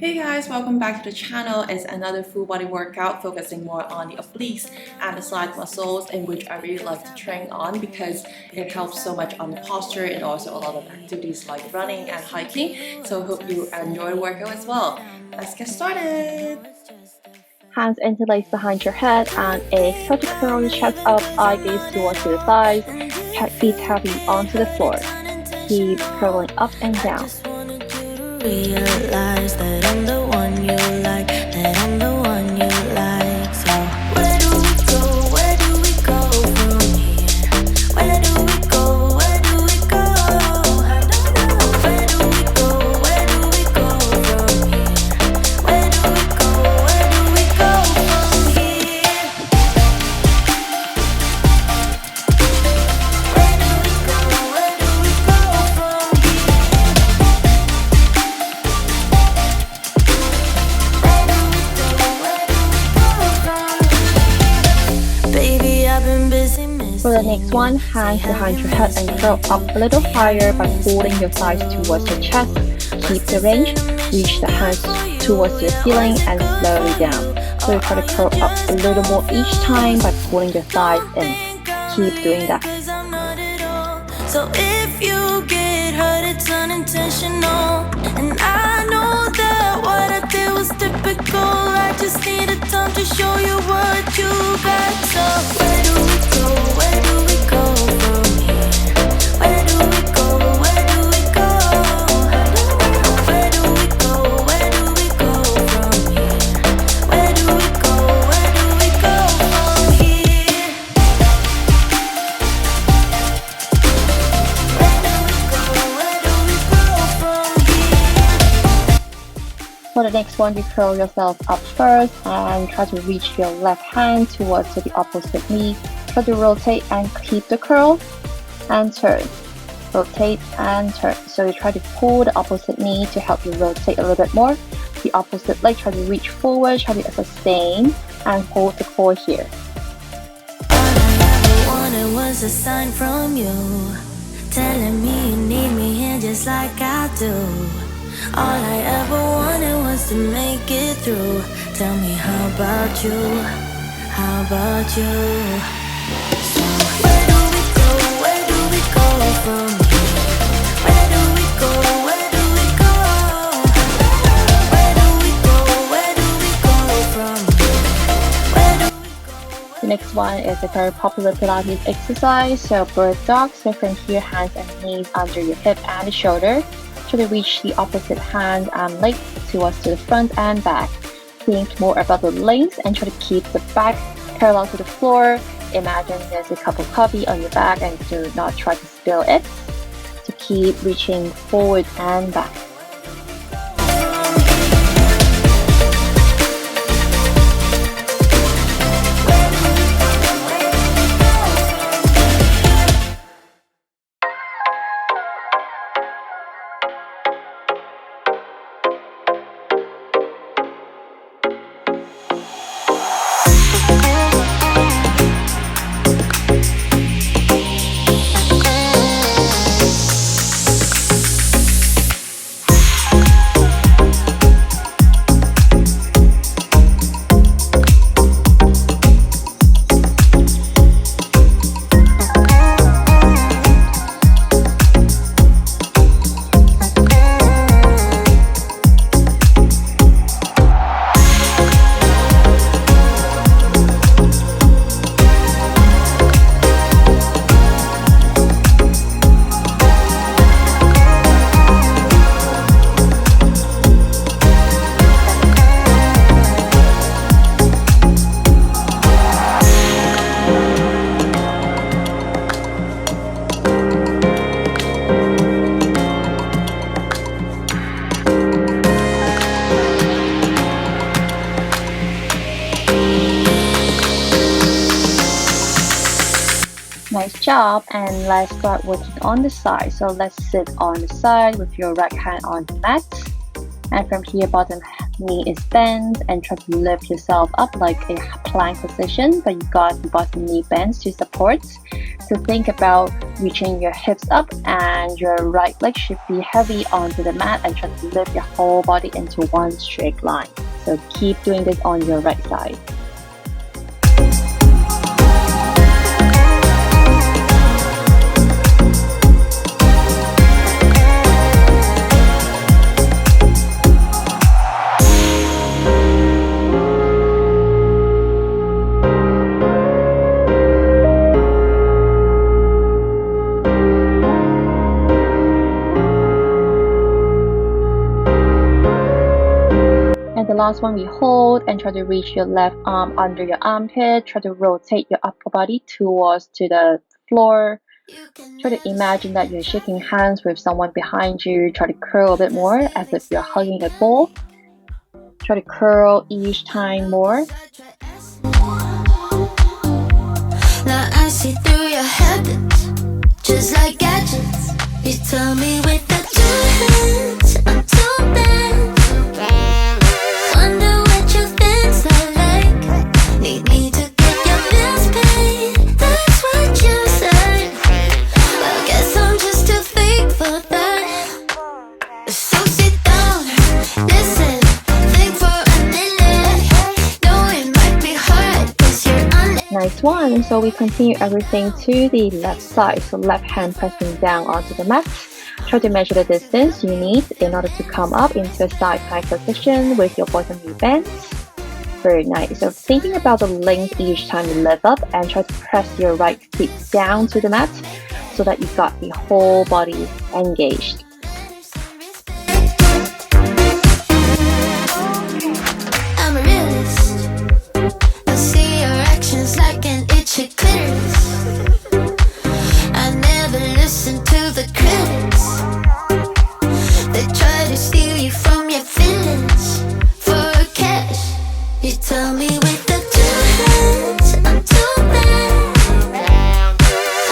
Hey guys, welcome back to the channel. It's another full body workout focusing more on the obliques and the side muscles, in which I really like to train on because it helps so much on the posture and also a lot of activities like running and hiking. So I hope you enjoy the workout as well. Let's get started. Hands interlaced behind your head and exhale to curl your chest up, eye gaze towards the thighs, feet tapping onto the floor. Keep curling up and down. Realize that I'm the one you like, that I'm the one you like. So where do we go? Where do we go from here? Where do we go? Where do we go? I don't know. Where do we go? Where do we go from here? Where do we go? Where do we go from here? Where do we go? Where do we go from here? For the next one, hands behind your head and curl up a little higher by holding your thighs towards your chest. Keep the range, reach the hands towards the ceiling and slowly down. So you try to curl up a little more each time by pulling your thighs in. Keep doing that. So if you get hurt, it's unintentional. And I know that what I did was typical. I just needed time to show you what you got. So where do we go? Where do we go from here? Where do we go? Where do we go? Where do we go? Where do we go from here? Where do we go? Where do we go from here? For the next one, you curl yourself up first and try to reach your left hand towards the opposite knee. Try to rotate and keep the curl and turn. Rotate and turn. So you try to pull the opposite knee to help you rotate a little bit more. The opposite leg, try to reach forward, try to sustain and hold the core here. All I ever wanted was a sign from you, telling me you need me here just like I do. All I ever wanted was to make it through. Tell me, how about you? How about you? So where do we go? Where do we go from here? Where do we go? Where do we go? Where do we go? Where do we go from here? Where do we go? The next one is a very popular Pilates exercise. So bird dog. So from here, hands and knees under your hip and the shoulder. Try to reach the opposite hand and leg towards the front and back. Think more about the legs and try to keep the back parallel to the floor. Imagine there's a cup of coffee on your back and do not try to spill it. So keep reaching forward and back. Nice job, and let's start working on the side. So let's sit on the side with your right hand on the mat, and from here bottom knee is bent and try to lift yourself up like a plank position, but you got the bottom knee bends to support. So think about reaching your hips up, and your right leg should be heavy onto the mat, and try to lift your whole body into one straight line. So keep doing this on your right side. And the last one, we hold and try to reach your left arm under your armpit. Try to rotate your upper body towards to the floor. Try to imagine that you're shaking hands with someone behind you. Try to curl a bit more as if you're hugging a ball. Try to curl each time more. Now I see through your habits, just like gadgets. You tell me with the two hands, I'm too bad. Wonder what you think's like. Need me to get your bills paid. That's what you said. Well, guess I'm just too fake for that. So sit down, listen, think for a minute. Know it might be hard 'cause you're on it. Nice one. So we continue everything to the left side. So left hand pressing down onto the mat. Try to measure the distance you need in order to come up into a side plank position with your bottom knee bent. Very nice. So thinking about the length each time you lift up, and try to press your right feet down to the mat so that you've got the whole body engaged. I'm a realist. I see your actions like an itchy clitoris. I never listen to the critics. They try to steal you from your feelings for cash. You tell me with the two hands, I'm too bad.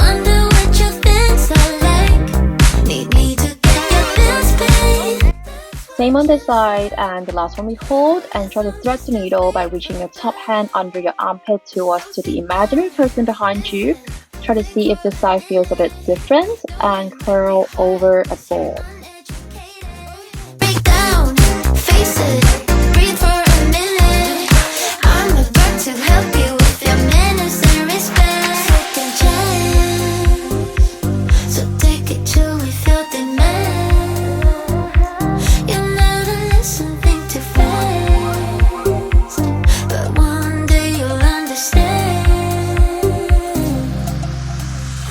Wonder what you think's like. Need me to get your bills paid. Same on this side, and the last one, we hold and try to thread the needle by reaching your top hand under your armpit towards to the imaginary person behind you. Try to see if the side feels a bit different, and curl over a ball. Break down, face it, breathe for a minute. I'm about to help you with your manners and respect. Second chance, so take it till we feel the man. You never listen, think too fast, but one day you'll understand.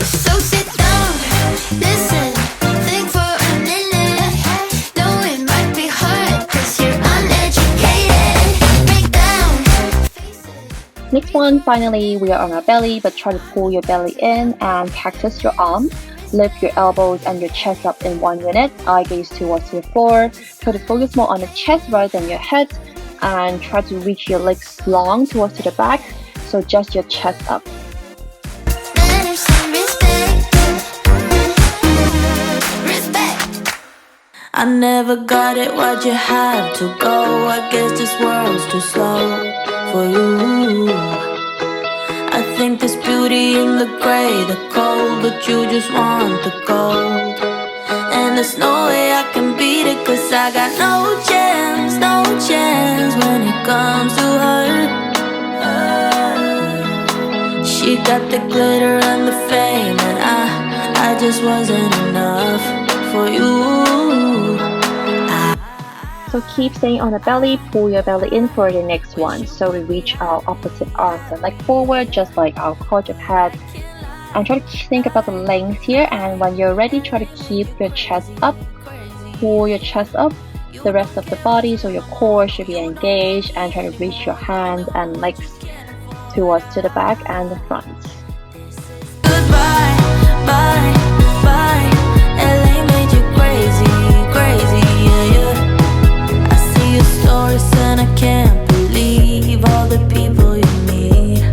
So sit down, listen, think for a minute. Know it might be hard 'cause you're uneducated. Break down, face it. Next one, finally, we are on our belly, but try to pull your belly in and cactus your arm. Lift your elbows and your chest up in 1 minute. Eye gaze towards the floor. Try to focus more on the chest rather than your head, and try to reach your legs long towards to the back. So just your chest up. Manners and respect. Respect. I never got it, why'd you have to go? I guess this world's too slow for you. I think there's beauty in the gray, the cold, but you just want the gold. And there's no way I can beat it, 'cause I got no chance, no chance when it comes to her. She got the glitter and the fame, and I just wasn't enough for you. So keep staying on the belly, pull your belly in for the next one. So we reach our opposite arms and leg forward, just like our quadruped head. And try to think about the length here, and when you're ready, try to keep your chest up. Pull your chest up, the rest of the body, so your core should be engaged, and try to reach your hands and legs towards to the back and the front. Goodbye, bye, bye. LA made you crazy, crazy, yeah, yeah. I see your stories and I can't believe all the people you meet.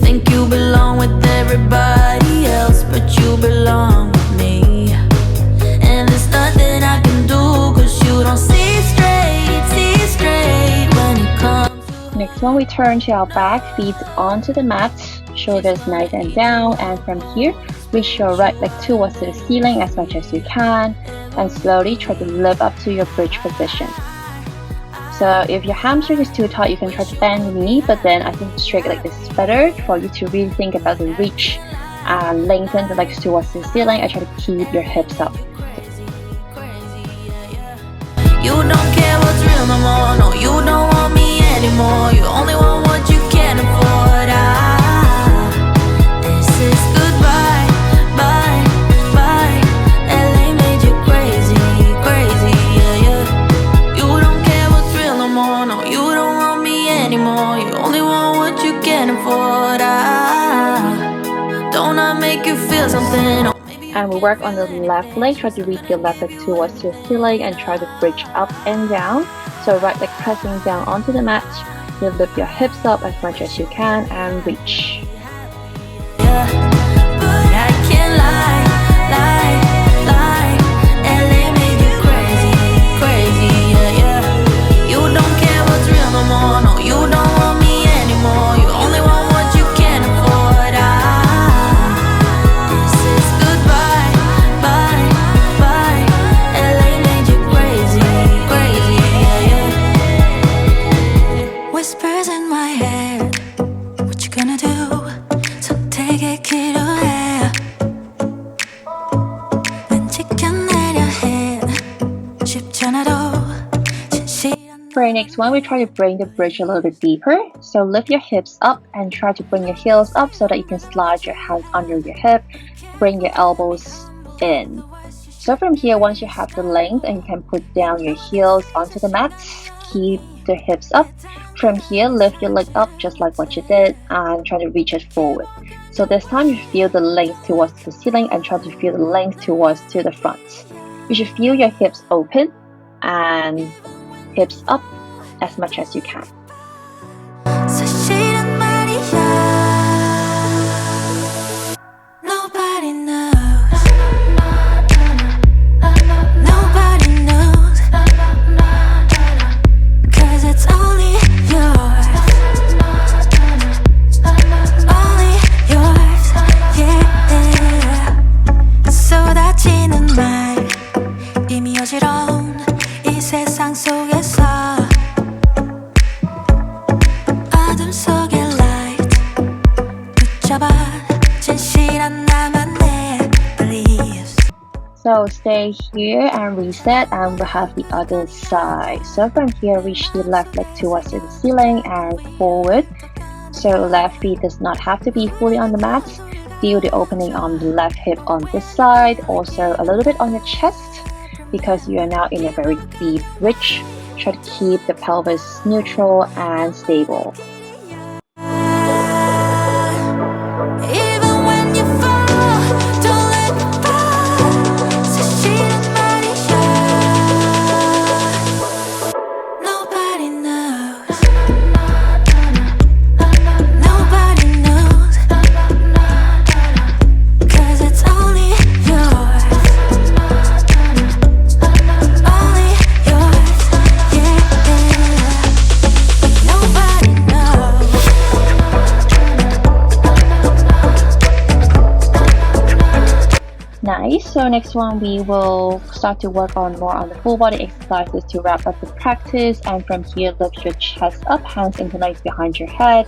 Think you belong with everybody else, but you belong with me. And there's nothing I can do, 'cause you don't see straight when it comes. Next one, we turn to our back, feet onto the mat, shoulders nice and down, and from here, reach your right leg towards the ceiling as much as you can, and slowly try to lift up to your bridge position. So if your hamstring is too tight, you can try to bend the knee, but then I think straight leg is better for you to really think about the reach and lengthen the legs towards the ceiling and try to keep your hips up. You don't care what's real no more. No, you don't want me anymore. You only want what you can afford. This is goodbye, bye, bye. LA made you crazy, crazy, yeah, yeah. You don't care what's real no more. No, you don't want me anymore. You only want what you can afford. Don't I make you feel something? And we work on the left leg, try to reach your left leg towards your ceiling and try to bridge up and down. So right leg pressing down onto the mat, you lift your hips up as much as you can and reach. Yeah, but I can't lie, lie, lie. LA made you crazy, crazy, yeah, yeah. You don't care what's real no more. No, you don't want me anymore. You only want what you can afford. Whispers in my head, what you gonna do? 선택의 기로에 왠지가 내려해 쉽지 않아도 진실한. For our next one, we try to bring the bridge a little bit deeper. So lift your hips up and try to bring your heels up so that you can slide your hands under your hip, bring your elbows in. So from here, once you have the length and you can put down your heels onto the mat, keep the hips up. From here, lift your leg up just like what you did and try to reach it forward. So this time you feel the length towards the ceiling and try to feel the length towards to the front. You should feel your hips open and hips up as much as you can. 사실은 말이야 Nobody knows. Nobody knows. 'Cause it's only yours. Only yours, yeah. 쏟아지는 말 이미 어지러운 이 세상 속에서 어둠 속의 light 붙잡아 진실한 나만의 beliefs. So stay here and reset, and we'll have the other side. So from here, reach the left leg towards the ceiling and forward. So left feet does not have to be fully on the mat. Feel the opening on the left hip on this side, also a little bit on your chest because you are now in a very deep bridge. Try to keep the pelvis neutral and stable. Even when you fall, don't let me fall. 사실은 말이야 Nobody knows. Nobody knows. 'Cause it's only yours. Only yours, yeah. Nobody knows. Nice. So next one, we will start to work on more on the full body exercises to wrap up the practice. And from here, lift your chest up, hands interlace behind your head,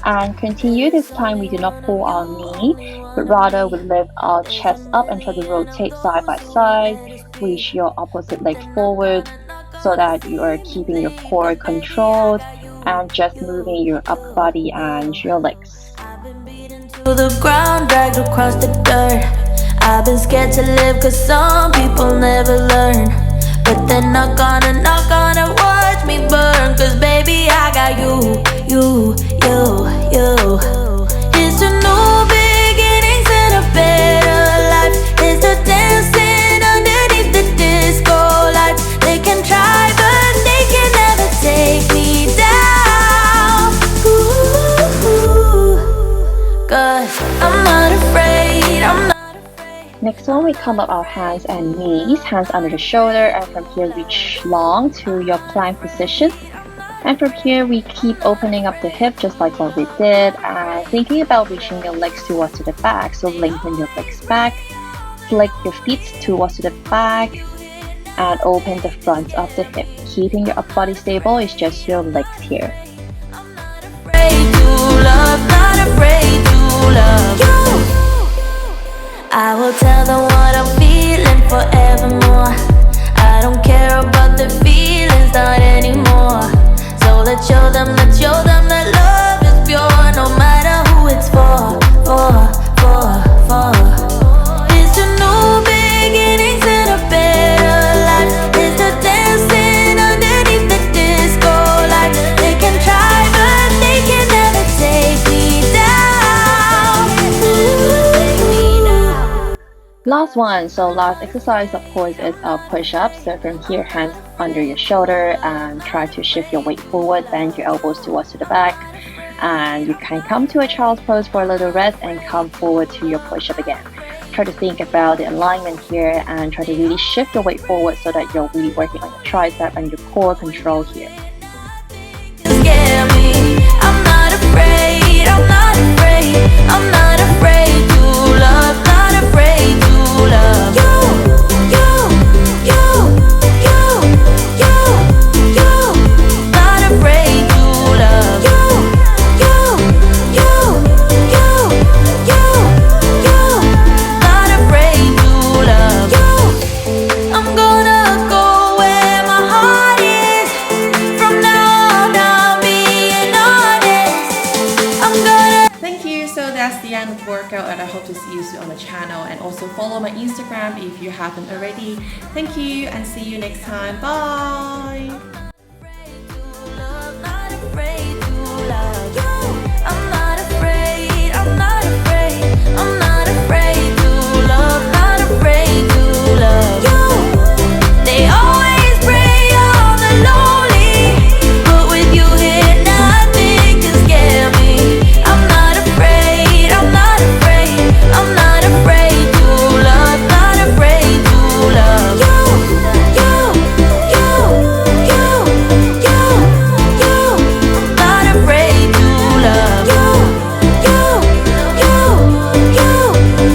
and continue. This time, we do not pull our knee, but rather we lift our chest up and try to rotate side by side. Reach your opposite leg forward so that you are keeping your core controlled and just moving your upper body and your legs. I've been beaten to the ground, dragged across the dirt. I've been scared to live 'cause some people never learn. But they're not gonna watch me burn. 'Cause baby, I got you. It's a new beginnings and a better life. It's the dancing underneath the disco lights. They can try, but they can never take me down. Ooh, 'cause I'm not afraid. I'm not. Next one, we come up our hands and knees, hands under the shoulder, and from here reach long to your plank position. And from here, we keep opening up the hip just like what we did, and Now thinking about reaching your legs towards to the back, so lengthen your legs back, flick your feet towards to the back, and open the front of the hip. Keeping your upper body stable is just your legs here. I will tell them what I'm feeling forevermore. I don't care about the feelings, not anymore. So let's show them that love is pure, no matter who it's for. It's a new beginnings and a better life. It's the dancing underneath the disco light. They can try, but they can never take me down. Last one, so last exercise of course is a push-up. So from here, hands under your shoulder and try to shift your weight forward, bend your elbows towards to the back, and you can come to a child's pose for a little rest and come forward to your push-up again. Try to think about the alignment here and try to really shift your weight forward so that you're really working on your tricep and your core control here. Scare me. I'm not afraid, I'm not afraid, I'm not afraid to love, not afraid to love. Not afraid to love. Not afraid to love. I'm gonna go where my heart is. From now on, I'm being honest. I'm gonna. Thank you. So that's the end of the workout, and I hope to see you soon on the channel, and also follow my Instagram if you haven't already. Thank you and see you next time. Bye.